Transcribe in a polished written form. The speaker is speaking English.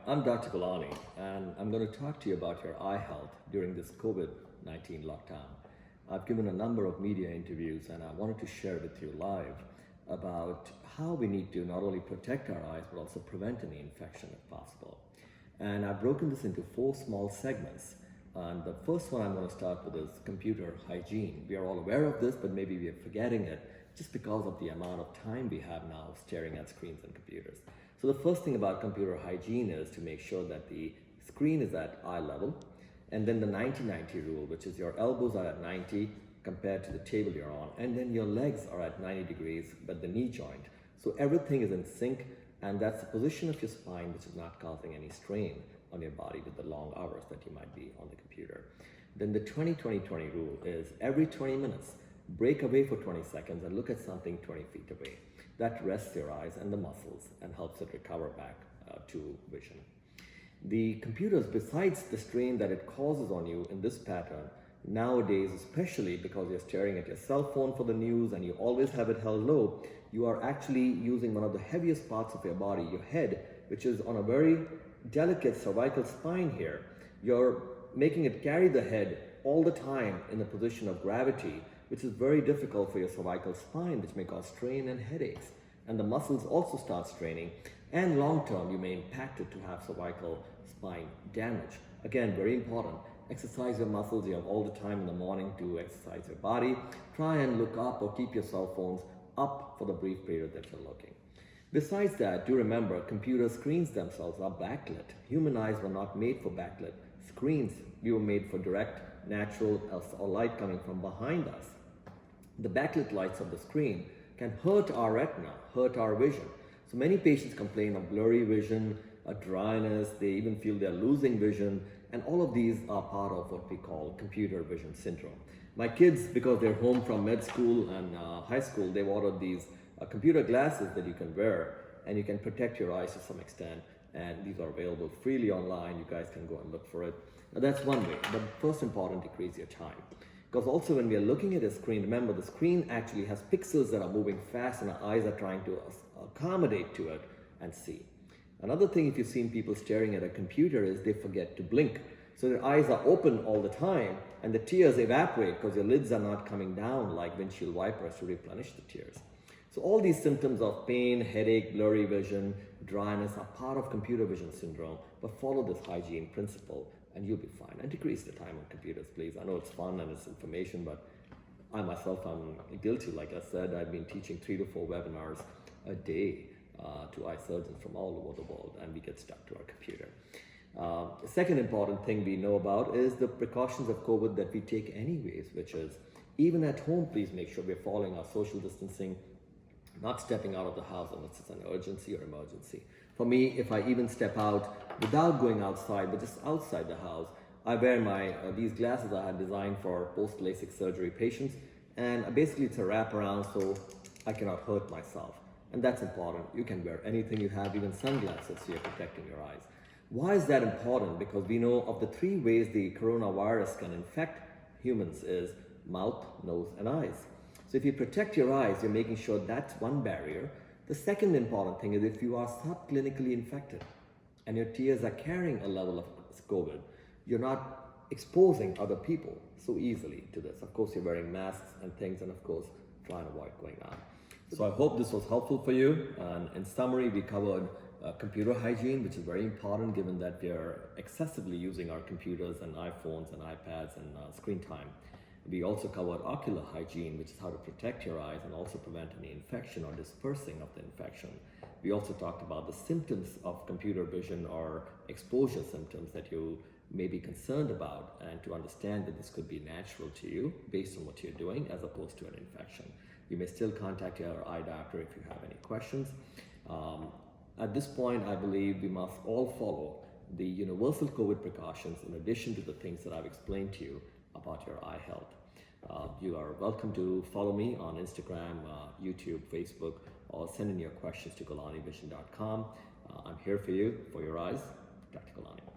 I'm Dr. Gulani, and I'm going to talk to you about your eye health during this COVID-19 lockdown. I've given a number of media interviews, and I wanted to share with you live about how we need to not only protect our eyes, but also prevent any infection if possible. And I've broken this into 4 small segments. And the first one I'm going to start with is computer hygiene. We are all aware of this, but maybe we are forgetting it just because of the amount of time we have now staring at screens and computers. So the first thing about computer hygiene is to make sure that the screen is at eye level, and then the 90-90 rule, which is your elbows are at 90 compared to the table you're on, and then your legs are at 90 degrees, but the knee joint. So everything is in sync, and that's the position of your spine which is not causing any strain on your body with the long hours that you might be on the computer. Then the 20-20-20 rule is every 20 minutes, break away for 20 seconds and look at something 20 feet away. That rests your eyes and the muscles and helps it recover back to vision. The computers, besides the strain that it causes on you in this pattern, nowadays, especially because you're staring at your cell phone for the news and you always have it held low, you are actually using one of the heaviest parts of your body, your head, which is on a very delicate cervical spine here. You're making it carry the head all the time in the position of gravity, which is very difficult for your cervical spine, which may cause strain and headaches. And the muscles also start straining, and long term you may impact it to have cervical spine damage. Again, very important. Exercise your muscles. You have all the time in the morning to exercise your body. Try and look up or keep your cell phones up for the brief period that you're looking. Besides that, do remember, computer screens themselves are backlit. Human eyes were not made for backlit screens. We were made for direct, natural or light coming from behind us. The backlit lights of the screen can hurt our retina, hurt our vision. So many patients complain of blurry vision, a dryness, they even feel they're losing vision, and all of these are part of what we call computer vision syndrome. My kids, because they're home from med school and high school, they've ordered these computer glasses that you can wear, and you can protect your eyes to some extent, and these are available freely online. You guys can go and look for it. Now that's one way, but first important, decrease your time. Because also when we are looking at a screen, remember the screen actually has pixels that are moving fast and our eyes are trying to accommodate to it and see. Another thing, if you've seen people staring at a computer, is they forget to blink. So their eyes are open all the time and the tears evaporate because your lids are not coming down like windshield wipers to replenish the tears. So all these symptoms of pain, headache, blurry vision, dryness are part of computer vision syndrome, but follow this hygiene principle and you'll be fine. And decrease the time on computers, please. I know it's fun and it's information, but I myself, I'm guilty. Like I said, I've been teaching 3 to 4 webinars a day to eye surgeons from all over the world, and we get stuck to our computer. The second important thing we know about is the precautions of COVID that we take anyways, which is even at home, please make sure we're following our social distancing, not stepping out of the house unless it's an urgency or emergency. For me, if I even step out without going outside, but just outside the house, I wear my these glasses I had designed for post-LASIK surgery patients, and basically it's a wraparound so I cannot hurt myself. And that's important. You can wear anything you have, even sunglasses, so you're protecting your eyes. Why is that important? Because we know of the 3 ways the coronavirus can infect humans is mouth, nose, and eyes. So if you protect your eyes, you're making sure that's one barrier. The second important thing is if you are subclinically infected and your tears are carrying a level of COVID, you're not exposing other people so easily to this. Of course, you're wearing masks and things, and of course, try and avoid going out. So I hope this was helpful for you. And in summary, we covered computer hygiene, which is very important given that we are excessively using our computers and iPhones and iPads and screen time. We also covered ocular hygiene, which is how to protect your eyes and also prevent any infection or dispersing of the infection. We also talked about the symptoms of computer vision or exposure symptoms that you may be concerned about, and to understand that this could be natural to you based on what you're doing as opposed to an infection. You may still contact your eye doctor if you have any questions. At this point, I believe we must all follow the universal COVID precautions in addition to the things that I've explained to you about your eye health. You are welcome to follow me on Instagram, YouTube, Facebook, or send in your questions to GulaniVision.com. I'm here for you, for your eyes. Dr. Gulani.